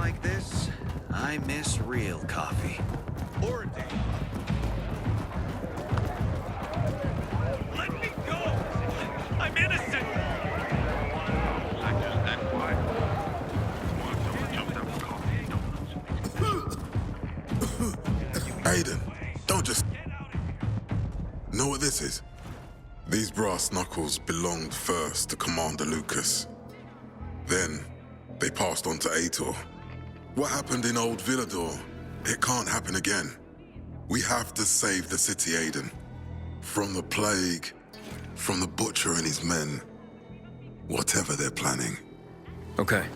like this, I miss real coffee. Or a day. Let me go! I'm innocent! Aiden, don't just... Know what this is? These brass knuckles belonged first to Commander Lucas. Then, they passed on to Aitor. What happened in Old Villador, it can't happen again. We have to save the city, Aiden. From the plague, from the Butcher and his men. Whatever they're planning. Okay.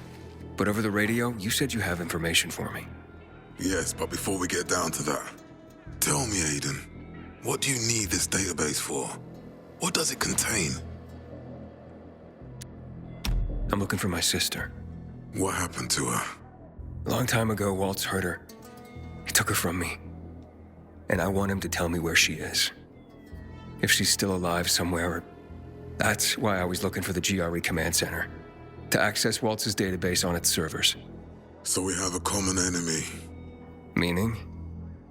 But over the radio, you said you have information for me. Yes, but before we get down to that, tell me, Aiden, what do you need this database for? What does it contain? I'm looking for my sister. What happened to her? A long time ago, Waltz hurt her. He took her from me. And I want him to tell me where she is. If she's still alive somewhere. That's why I was looking for the GRE command center. To access Waltz's database on its servers. So we have a common enemy. Meaning?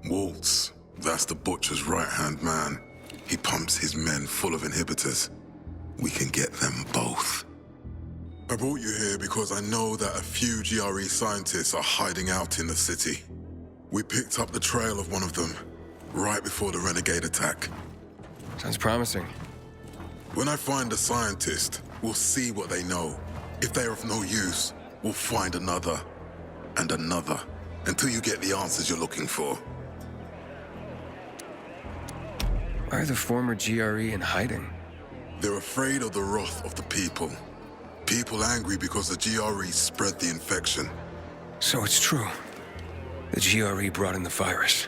Waltz. That's the Butcher's right-hand man. He pumps his men full of inhibitors. We can get them both. I brought you here because I know that a few GRE scientists are hiding out in the city. We picked up the trail of one of them, right before the Renegade attack. Sounds promising. When I find a scientist, we'll see what they know. If they're of no use, we'll find another, and another, until you get the answers you're looking for. Why are the former GRE in hiding? They're afraid of the wrath of the people. People angry because the GRE spread the infection. So it's true. The GRE brought in the virus.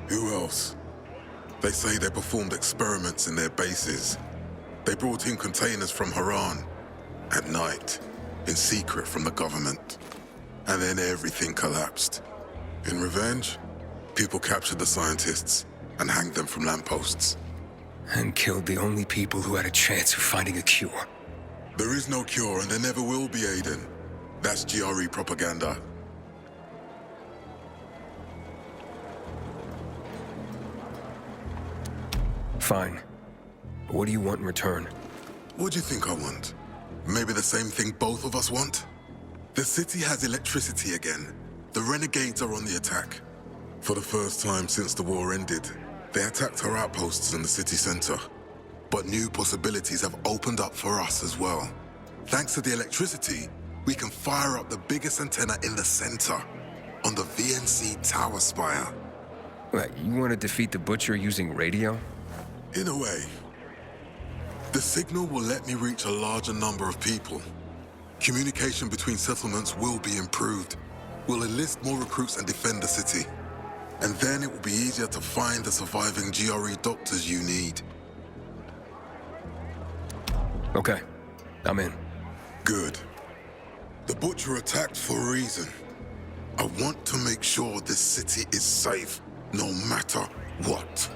Who else? They say they performed experiments in their bases. They brought in containers from Haran. At night, in secret from the government. And then everything collapsed. In revenge, people captured the scientists and hanged them from lampposts. And killed the only people who had a chance of finding a cure. There is no cure and there never will be, Aiden. That's GRE propaganda. Fine. What do you want in return? What do you think I want? Maybe the same thing both of us want? The city has electricity again. The Renegades are on the attack. For the first time since the war ended, they attacked our outposts in the city center. But new possibilities have opened up for us as well. Thanks to the electricity, we can fire up the biggest antenna in the center, on the VNC tower spire. What, you want to defeat the Butcher using radio? In a way. The signal will let me reach a larger number of people. Communication between settlements will be improved. We'll enlist more recruits and defend the city. And then it will be easier to find the surviving GRE doctors you need. Okay, I'm in. Good. The Butcher attacked for a reason. I want to make sure this city is safe, no matter what.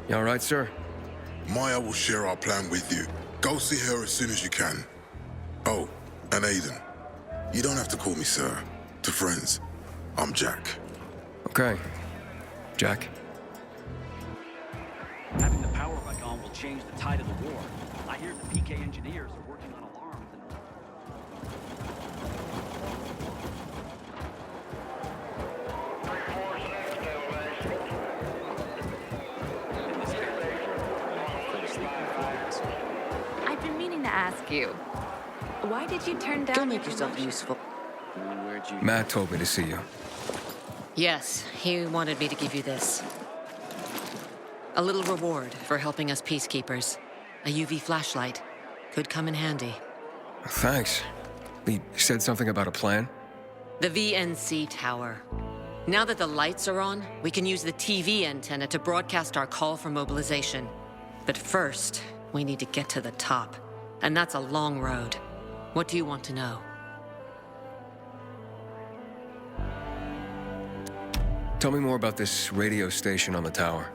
You all right, sir? Maya will share our plan with you. Go see her as soon as you can. Oh, and Aiden. You don't have to call me sir. To friends, I'm Jack. Okay. Jack? Having the power back on will change the tide of the war. I hear the PK engineers are working on alarms and... I've been meaning to ask you, why did you turn down... Don't make yourself useful. Matt told me to see you. Yes, he wanted me to give you this. A little reward for helping us Peacekeepers. A UV flashlight. Could come in handy. Thanks. He said something about a plan? The VNC tower. Now that the lights are on, we can use the TV antenna to broadcast our call for mobilization. But first, we need to get to the top. And that's a long road. What do you want to know? Tell me more about this radio station on the tower.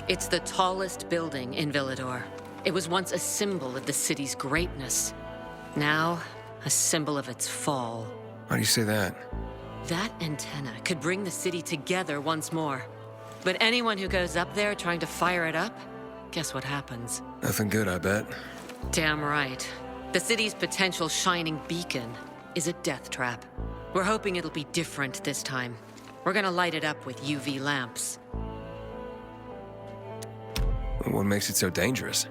It's the tallest building in Villador. It was once a symbol of the city's greatness. Now, a symbol of its fall. Why do you say that? That antenna could bring the city together once more. But anyone who goes up there trying to fire it up, guess what happens? Nothing good, I bet. Damn right. The city's potential shining beacon is a death trap. We're hoping it'll be different this time. We're gonna light it up with UV lamps. What makes it so dangerous?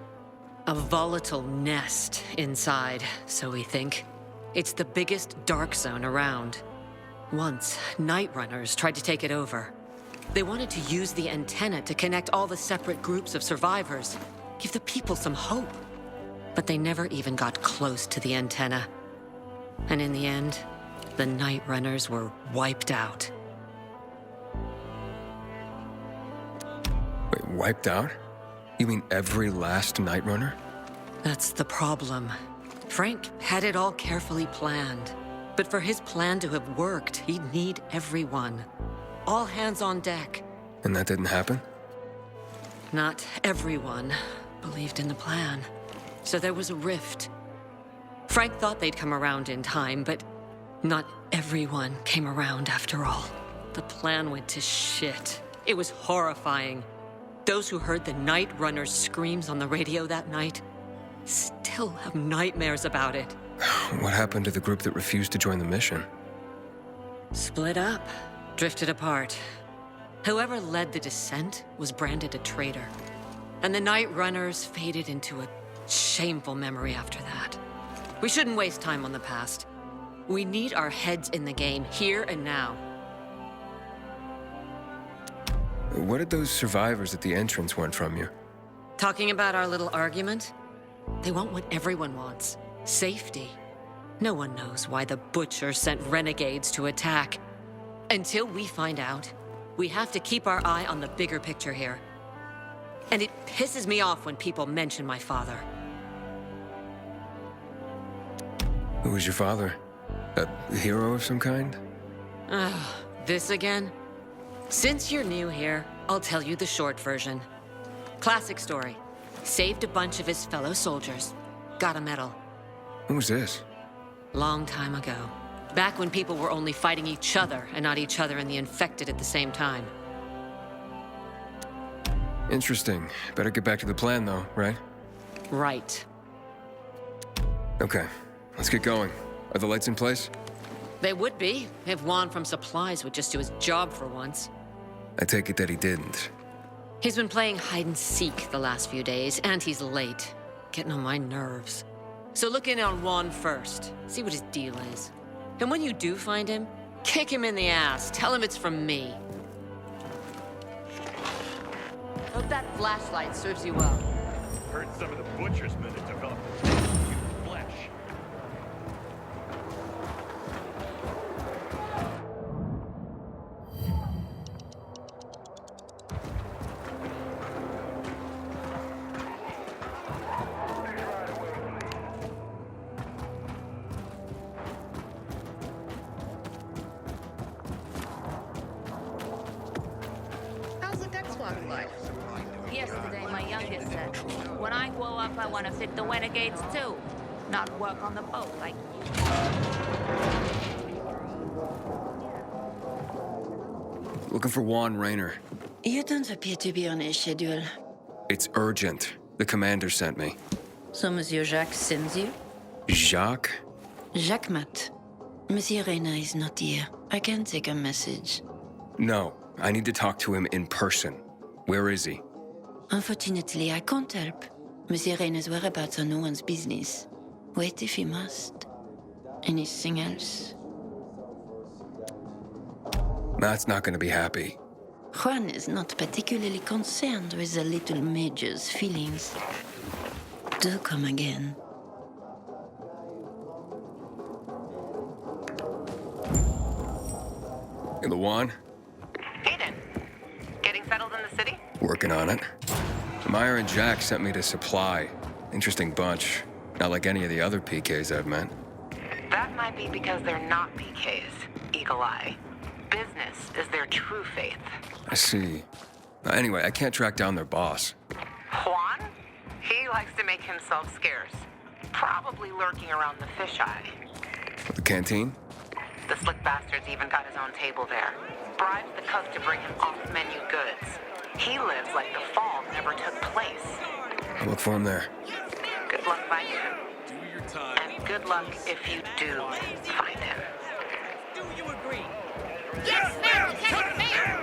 A volatile nest inside, so we think. It's the biggest dark zone around. Once, night runners tried to take it over. They wanted to use the antenna to connect all the separate groups of survivors, give the people some hope. But they never even got close to the antenna. And in the end, the night runners were wiped out. Wait, wiped out? You mean every last Night Runner? That's the problem. Frank had it all carefully planned. But for his plan to have worked, he'd need everyone. All hands on deck. And that didn't happen? Not everyone believed in the plan. So there was a rift. Frank thought they'd come around in time, but not everyone came around after all. The plan went to shit. It was horrifying. Those who heard the Night Runner's screams on the radio that night still have nightmares about it. What happened to the group that refused to join the mission? Split up, drifted apart. Whoever led the descent was branded a traitor. And the Night Runners faded into a shameful memory after that. We shouldn't waste time on the past. We need our heads in the game, here and now. What did those survivors at the entrance want from you? Talking about our little argument? They want what everyone wants. Safety. No one knows why the Butcher sent renegades to attack. Until we find out, we have to keep our eye on the bigger picture here. And it pisses me off when people mention my father. Who was your father? A hero of some kind? Ugh, this again? Since you're new here, I'll tell you the short version. Classic story. Saved a bunch of his fellow soldiers. Got a medal. When was this? Long time ago. Back when people were only fighting each other and not each other and the infected at the same time. Interesting. Better get back to the plan, though, right? Right. Okay, let's get going. Are the lights in place? They would be, if Juan from Supplies would just do his job for once. I take it that he didn't. He's been playing hide-and-seek the last few days, and he's late. Getting on my nerves. So look in on Juan first. See what his deal is. And when you do find him, kick him in the ass. Tell him it's from me. Hope that flashlight serves you well. Heard some of the Butcher's men have developed a taste for human flesh. How's the next one like? Yesterday, my youngest said, when I grow up, I want to fit the renegades too. Not work on the boat like you. Looking for Juan Raynor. You don't appear to be on his schedule. It's urgent. The commander sent me. So Monsieur Jacques sends you? Jacques? Jacques Mat. Monsieur Reyna is not here. I can take a message. No, I need to talk to him in person. Where is he? Unfortunately, I can't help. Monsieur Reyna's whereabouts are no one's business. Wait if he must. Anything else? Matt's not gonna be happy. Juan is not particularly concerned with the little major's feelings. Do come again. In the Juan? Aiden, getting settled in the city? Working on it. Meyer and Jack sent me to Supply. Interesting bunch. Not like any of the other PKs I've met. That might be because they're not PKs, Eagle Eye. Business is their true faith. I see. Anyway, I can't track down their boss. Juan? He He likes to make himself scarce. Probably lurking around the fisheye. The canteen? The slick bastard's even got his own table there. Bribes the cook to bring him off-menu goods. He lives like the fall never took place. I'll look for him there. Good luck finding him. And good luck if you do find him. Do you agree? Yes, ma'am, Lieutenant Mayor!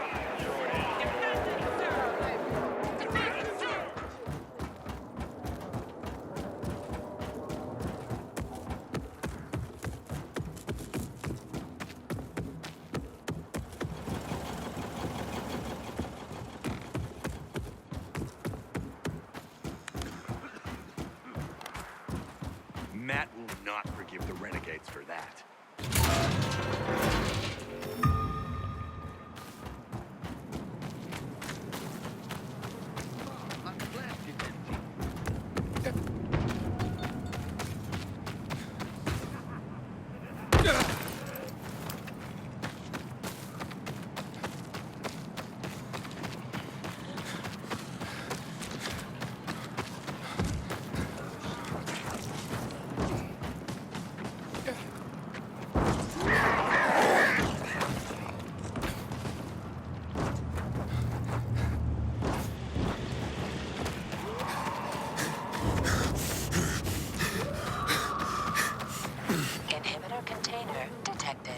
Matt will not forgive the renegades for that. Inhibitor container detected.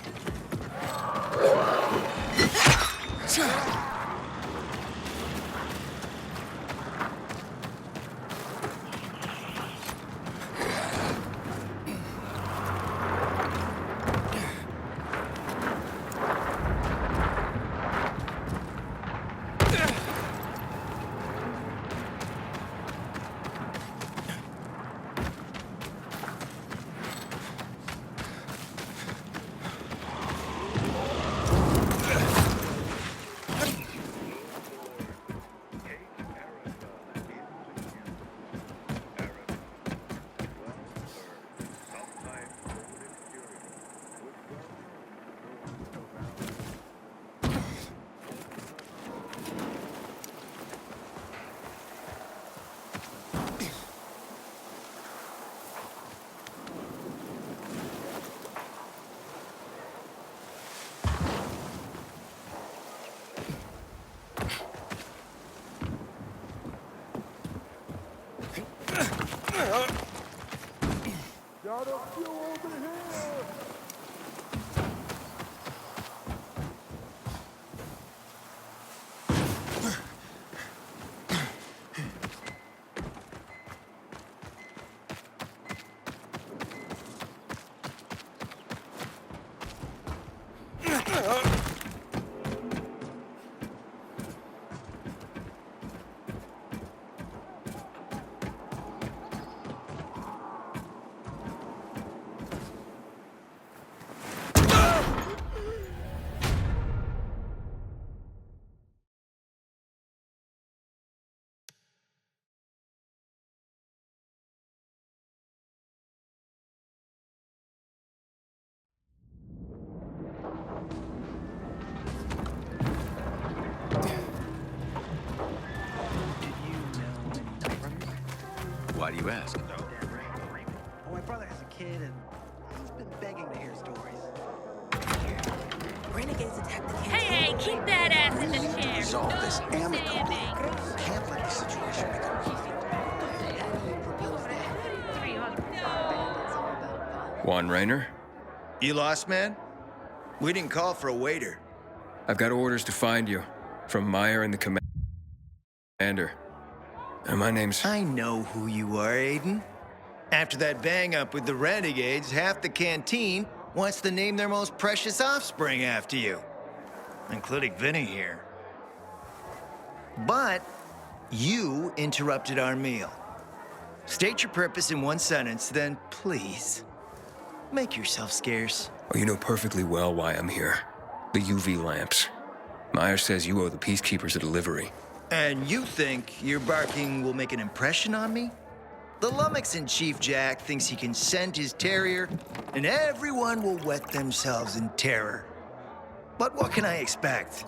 Why do you ask? Well, my brother has a kid, and he's been begging to hear stories. Renegades attacked the camp. Hey, keep that ass in the chair. Resolve this amicably. Standing. Can't let the situation become Juan Raynor? You lost, man? We didn't call for a waiter. I've got orders to find you from Meyer and the commander. And my name's... I know who you are, Aiden. After that bang-up with the Renegades, half the canteen wants to name their most precious offspring after you. Including Vinny here. But you interrupted our meal. State your purpose in one sentence, then please, make yourself scarce. Oh, you know perfectly well why I'm here. The UV lamps. Meyer says you owe the Peacekeepers a delivery. And you think your barking will make an impression on me? The lummox in Chief Jack thinks he can scent his terrier, and everyone will wet themselves in terror. But what can I expect?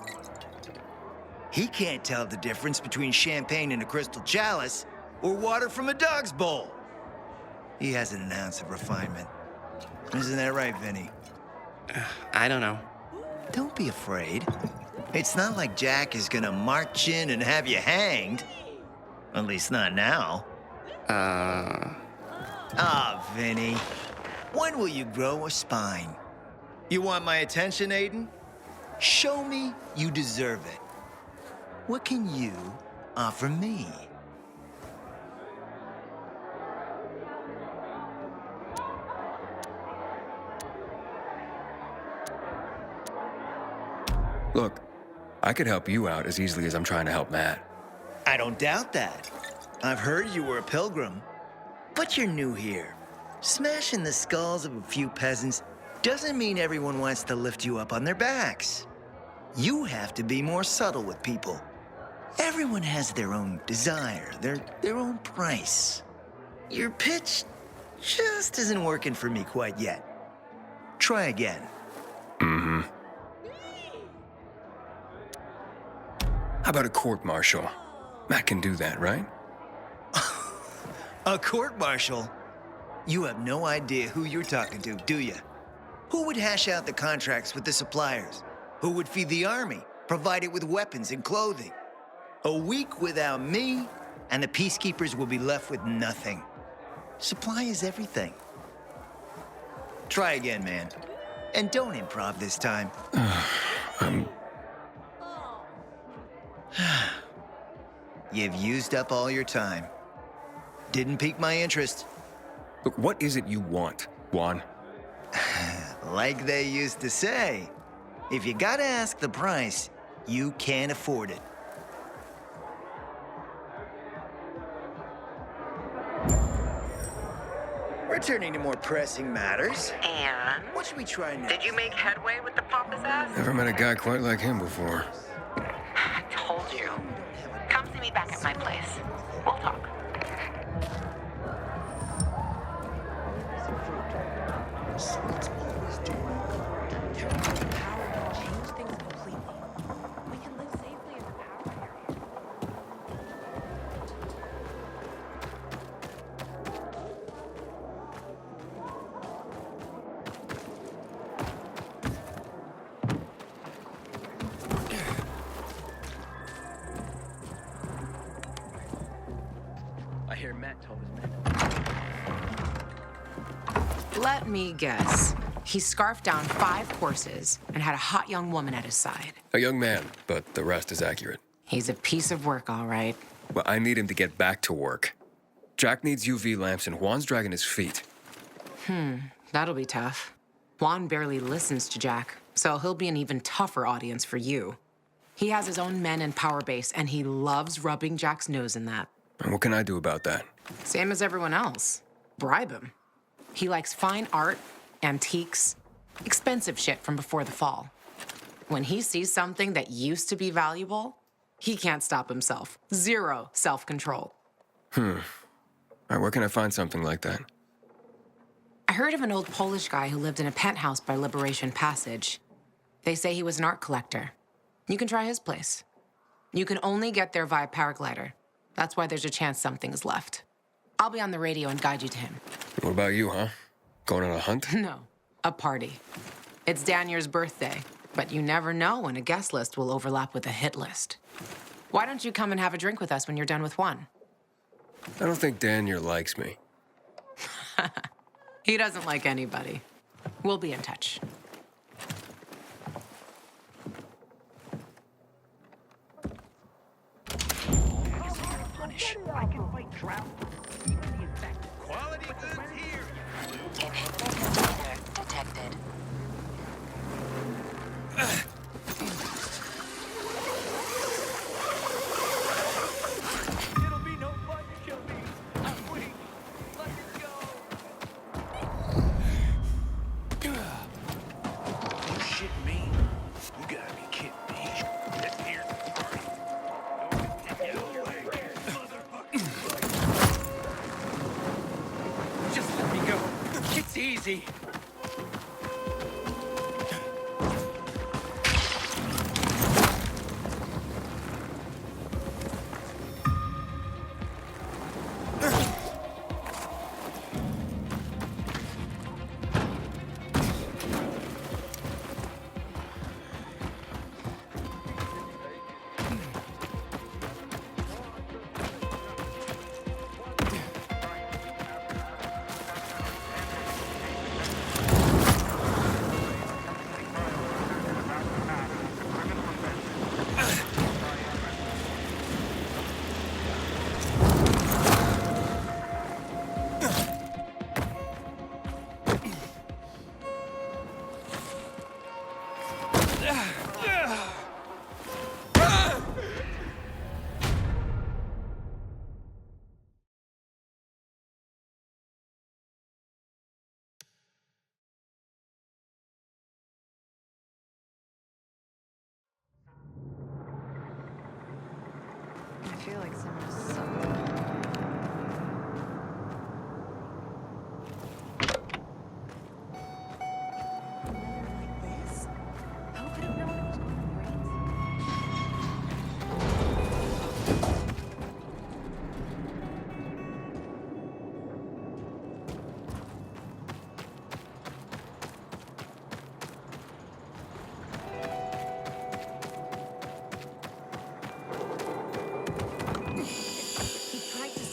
He can't tell the difference between champagne and a crystal chalice, or water from a dog's bowl. He hasn't an ounce of refinement. Isn't that right, Vinny? I don't know. Don't be afraid. It's not like Jack is gonna march in and have you hanged. At least not now. Ah, Vinny. When will you grow a spine? You want my attention, Aiden? Show me you deserve it. What can you offer me? Look, I could help you out as easily as I'm trying to help Matt. I don't doubt that. I've heard you were a pilgrim. But you're new here. Smashing the skulls of a few peasants doesn't mean everyone wants to lift you up on their backs. You have to be more subtle with people. Everyone has their own desire, their own price. Your pitch just isn't working for me quite yet. Try again. Mm-hmm. How about a court-martial? Matt can do that, right? A court-martial? You have no idea who you're talking to, do you? Who would hash out the contracts with the suppliers? Who would feed the army, provide it with weapons and clothing? A week without me, and the Peacekeepers will be left with nothing. Supply is everything. Try again, man. And don't improv this time. You've used up all your time. Didn't pique my interest. Look, what is it you want, Juan? Like they used to say, if you gotta ask the price, you can't afford it. Returning to more pressing matters. And? What should we try next? Did you make headway with the pompous ass? Never met a guy quite like him before. I told you. Come see me back at my place. We'll talk. I hear Matt told his men. Let me guess. He scarfed down 5 horses and had a hot young woman at his side. A young man, but the rest is accurate. He's a piece of work, all right. Well, I need him to get back to work. Jack needs UV lamps and Juan's dragging his feet. That'll be tough. Juan barely listens to Jack, so he'll be an even tougher audience for you. He has his own men and power base, and he loves rubbing Jack's nose in that. And what can I do about that? Same as everyone else. Bribe him. He likes fine art, antiques, expensive shit from before the fall. When he sees something that used to be valuable, he can't stop himself. 0 self-control. All right, where can I find something like that? I heard of an old Polish guy who lived in a penthouse by Liberation Passage. They say he was an art collector. You can try his place. You can only get there via paraglider. That's why there's a chance something's left. I'll be on the radio and guide you to him. What about you, huh? Going on a hunt? No, a party. It's Danier's birthday, but you never know when a guest list will overlap with a hit list. Why don't you come and have a drink with us when you're done with one? I don't think Danier likes me. He doesn't like anybody. We'll be in touch. I can fight drought. Even the infected. Quality goods here. Detected. It'll be no fun to kill me. I'm weak. Let it go. You shit me? You gotta be kidding me. Let's hear the story. Just let me go. It's easy.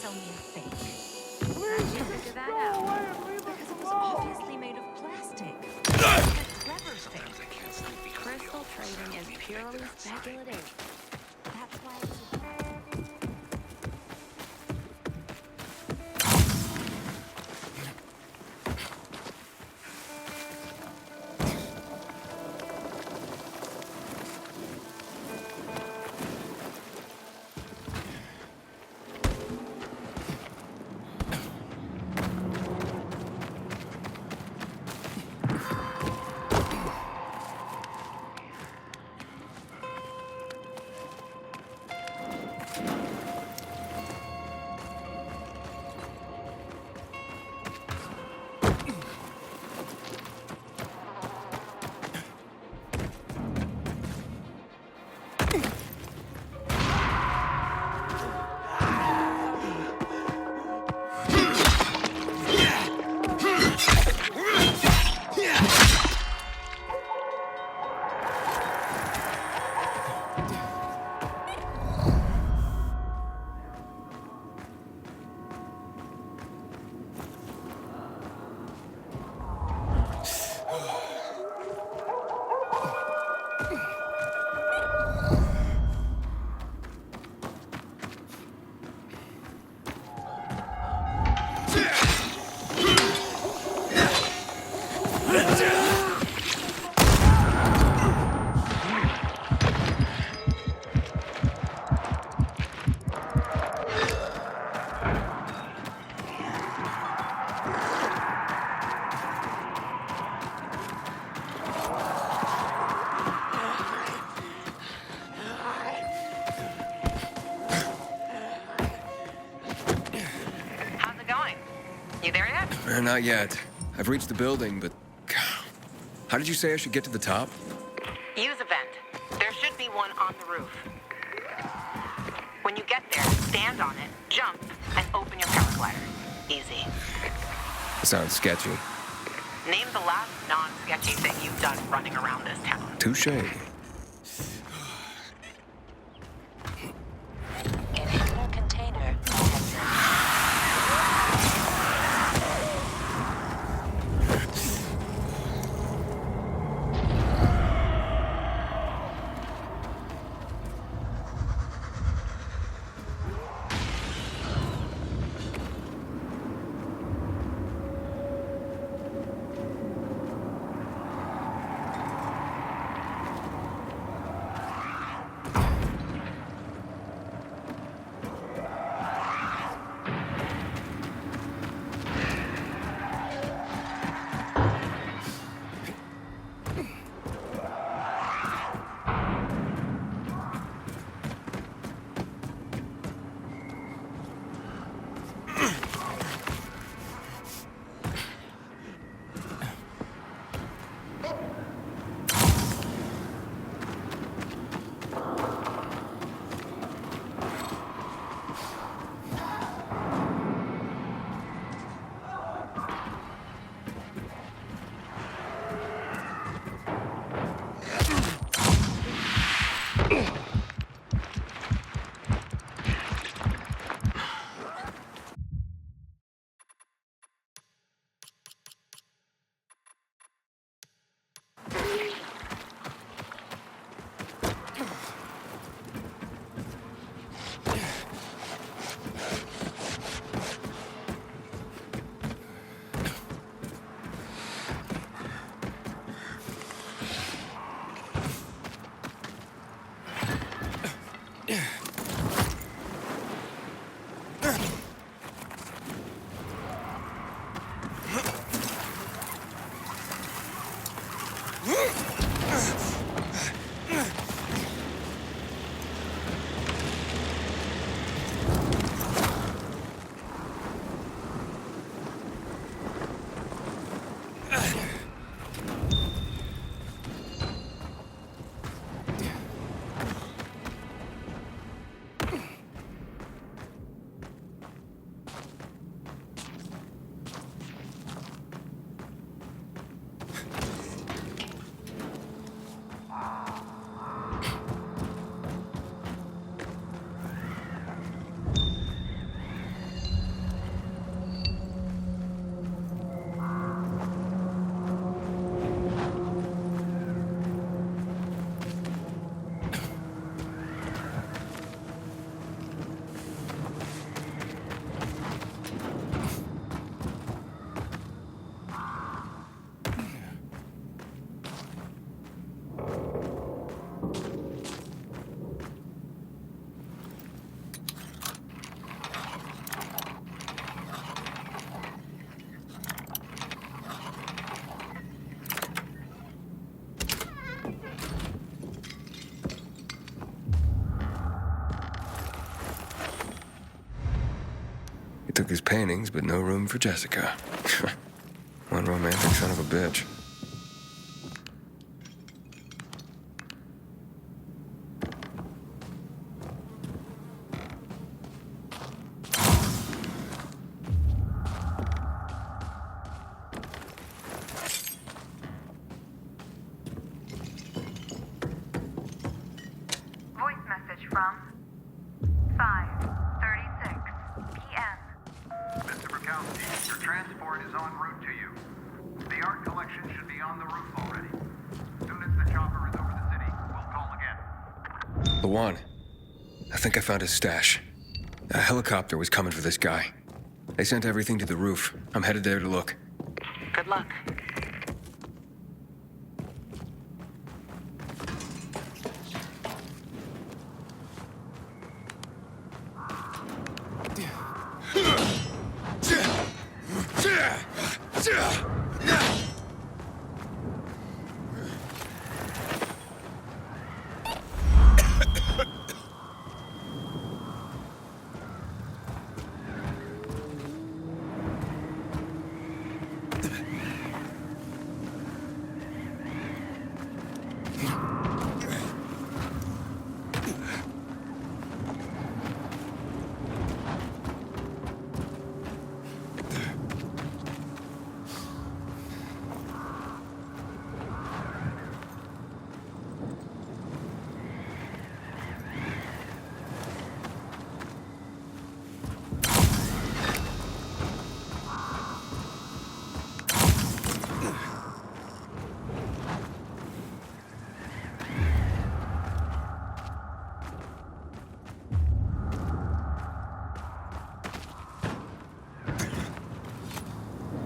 sell me a fake. How'd you figure that out? Because it was obviously made of plastic. It's a clever fake. Crystal trading is purely speculative. That's why it's Not yet. I've reached the building, but... How did you say I should get to the top? Use a vent. There should be one on the roof. When you get there, stand on it, jump, and open your paraglider. Easy. Sounds sketchy. Name the last non-sketchy thing you've done running around this town. Touche. inhaler container. He took his paintings, but no room for Jessica. One romantic son of a bitch. Voice message from 5:36 p.m. Mr. Bukowski, your transport is en route to you. The art collection should be on the roof already. Soon as the chopper is over the city, we'll call again. Lawan, I think I found his stash. A helicopter was coming for this guy. They sent everything to the roof. I'm headed there to look. Good luck.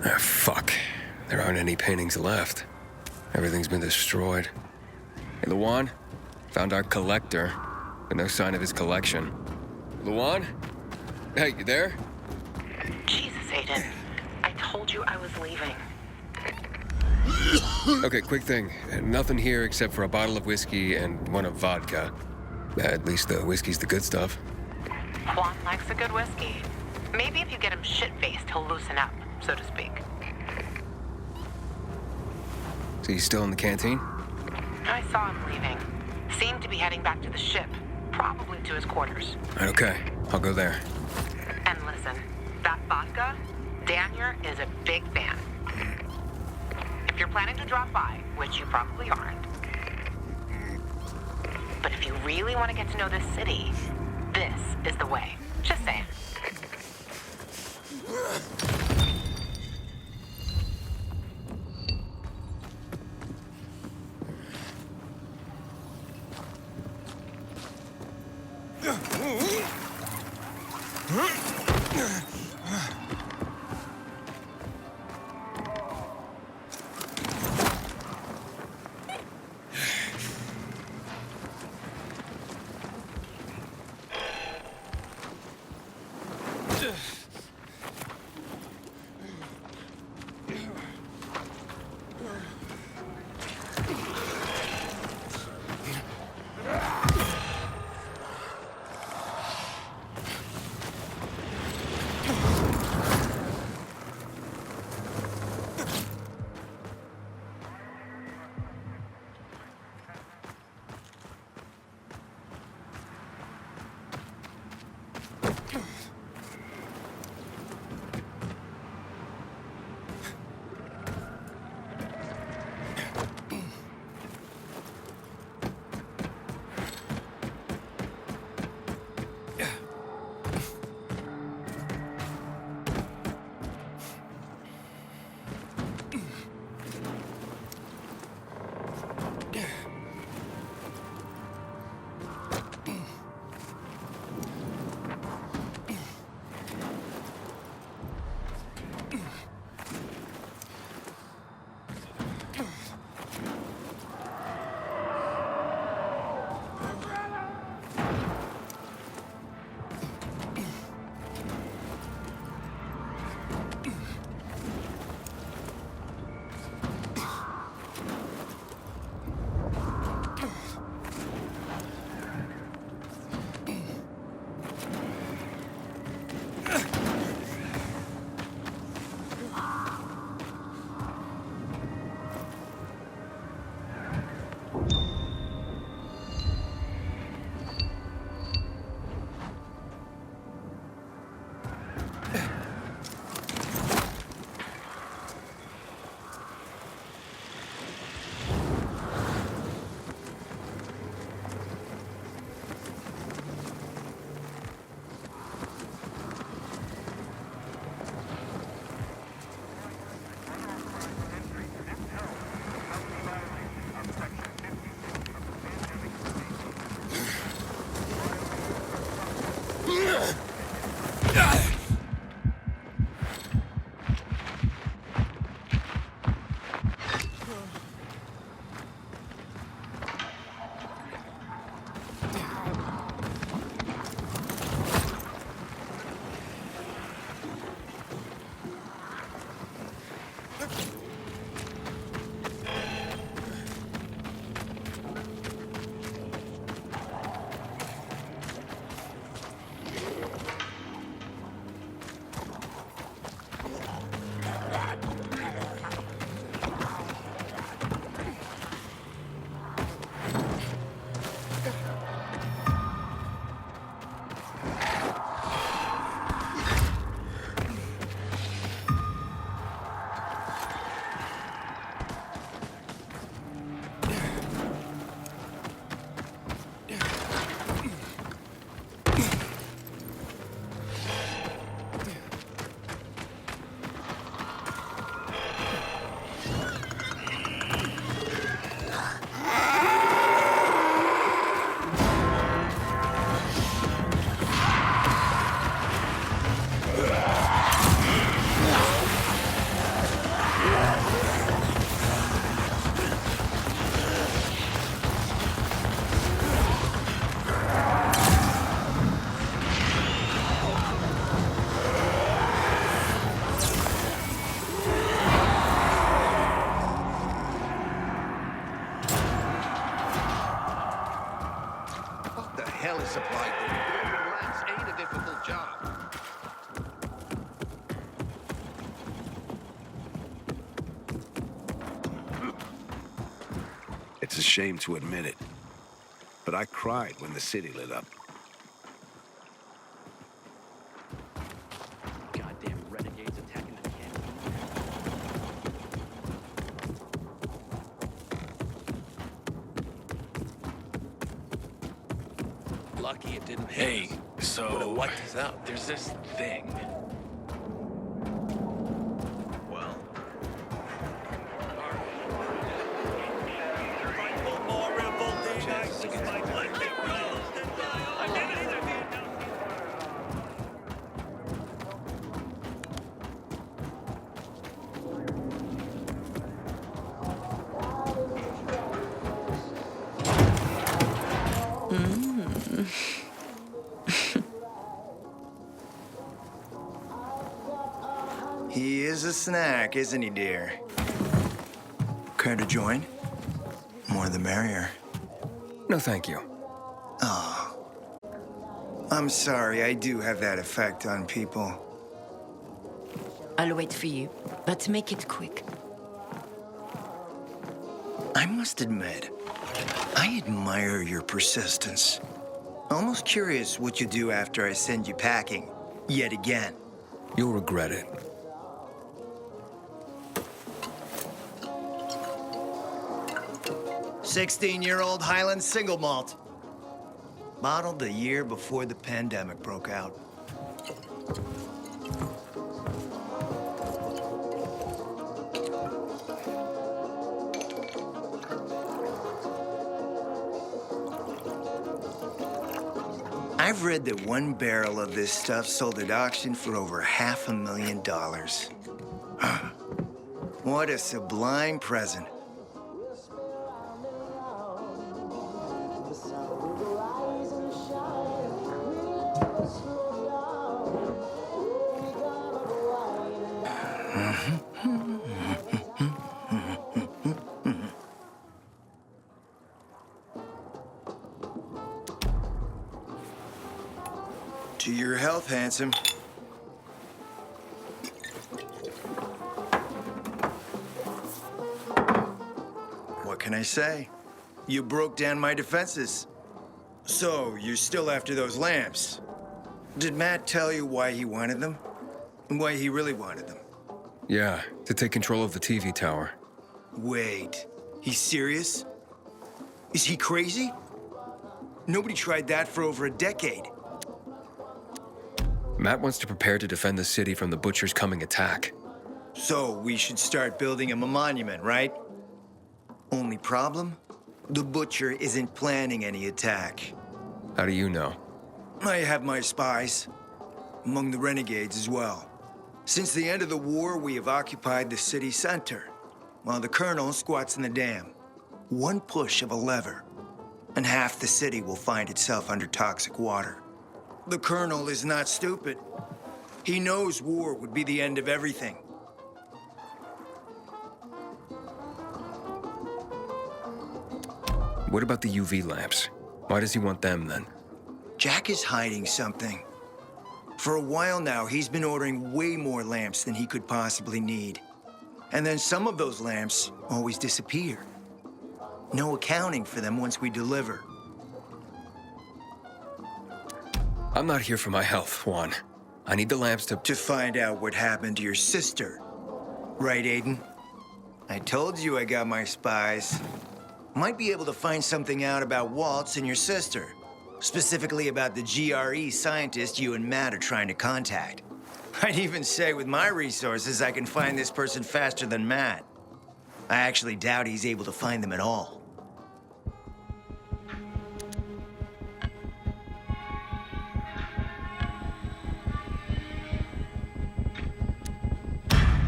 Ah, fuck. There aren't any paintings left. Everything's been destroyed. Hey, Lawan? Found our collector, but no sign of his collection. Lawan? Hey, you there? Jesus, Aiden. I told you I was leaving. Okay, quick thing. Nothing here except for a bottle of whiskey and one of vodka. At least the whiskey's the good stuff. Juan likes a good whiskey. Maybe if you get him shit-faced, he'll loosen up, so to speak. So he's still in the canteen? I saw him leaving. Seemed to be heading back to the ship, probably to his quarters. Okay, I'll go there. And listen, that vodka, Daniel is a big fan. If you're planning to drop by, which you probably aren't, but if you really want to get to know this city, this is the way. Just saying. Hell is supplied with. Building lamps ain't a difficult job. It's a shame to admit it, but I cried when the city lit up. Goddamn renegades attacking the canteen. Lucky it didn't hit. Hey, so But what is up? there's this thing. Well, He is a snack, isn't he, dear? Care to join? More the merrier. No, thank you. Oh. I'm sorry, I do have that effect on people. I'll wait for you, but make it quick. I must admit, I admire your persistence. Almost curious what you do after I send you packing, yet again. You'll regret it. "16-year-old Highland single malt. Bottled the year before the pandemic broke out. I've read that one barrel of this stuff sold at auction for over $500,000. What a sublime present. To your health, handsome. What can I say? You broke down my defenses. So, you're still after those lamps. Did Matt tell you why he wanted them? And why he really wanted them? Yeah, to take control of the TV tower. Wait, he's serious? Is he crazy? Nobody tried that for over a decade. Matt wants to prepare to defend the city from the Butcher's coming attack. So, we should start building him a monument, right? Only problem? The Butcher isn't planning any attack. How do you know? I have my spies. Among the renegades as well. Since the end of the war, we have occupied the city center, while the Colonel squats in the dam. One push of a lever, and half the city will find itself under toxic water. The Colonel is not stupid. He knows war would be the end of everything. What about the UV lamps? Why does he want them then? Jack is hiding something. For a while now, he's been ordering way more lamps than he could possibly need. And then some of those lamps always disappear. No accounting for them once we deliver. I'm not here for my health, Juan. I need the lamps to find out what happened to your sister. Right, Aiden? I told you I got my spies. Might be able to find something out about Waltz and your sister. Specifically about the GRE scientist you and Matt are trying to contact. I'd even say with my resources, I can find this person faster than Matt. I actually doubt he's able to find them at all.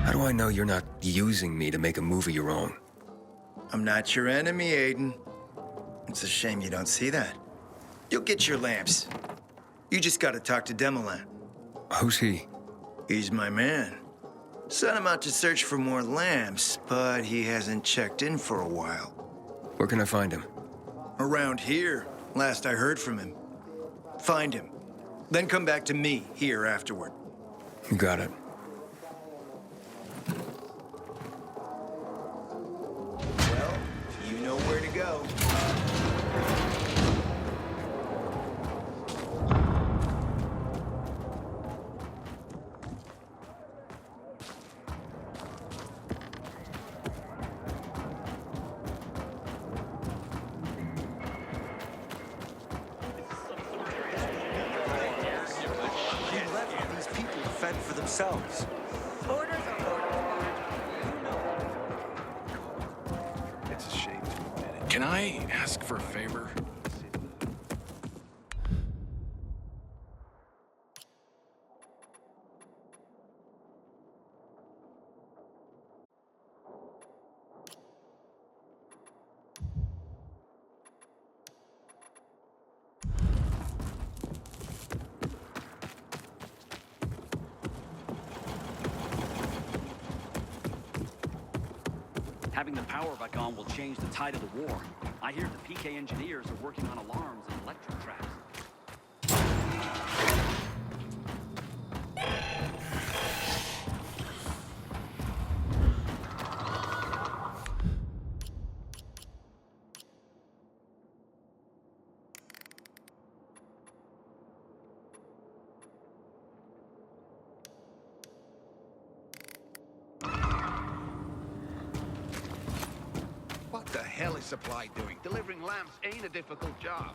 How do I know you're not using me to make a move of your own? I'm not your enemy, Aiden. It's a shame you don't see that. You'll get your lamps. You just gotta talk to Demolan. Who's he? He's my man. Sent him out to search for more lamps, but he hasn't checked in for a while. Where can I find him? Around here, last I heard from him. Find him. Then come back to me here afterward. You got it. Well, you know where to go. For themselves. Orders are orders. It's a shame to admit it. Can I ask for a favor? Having the power back on will change the tide of the war. I hear the PK engineers are working on alarms and electric traps. What the hell is Supply doing? Delivering lamps ain't a difficult job.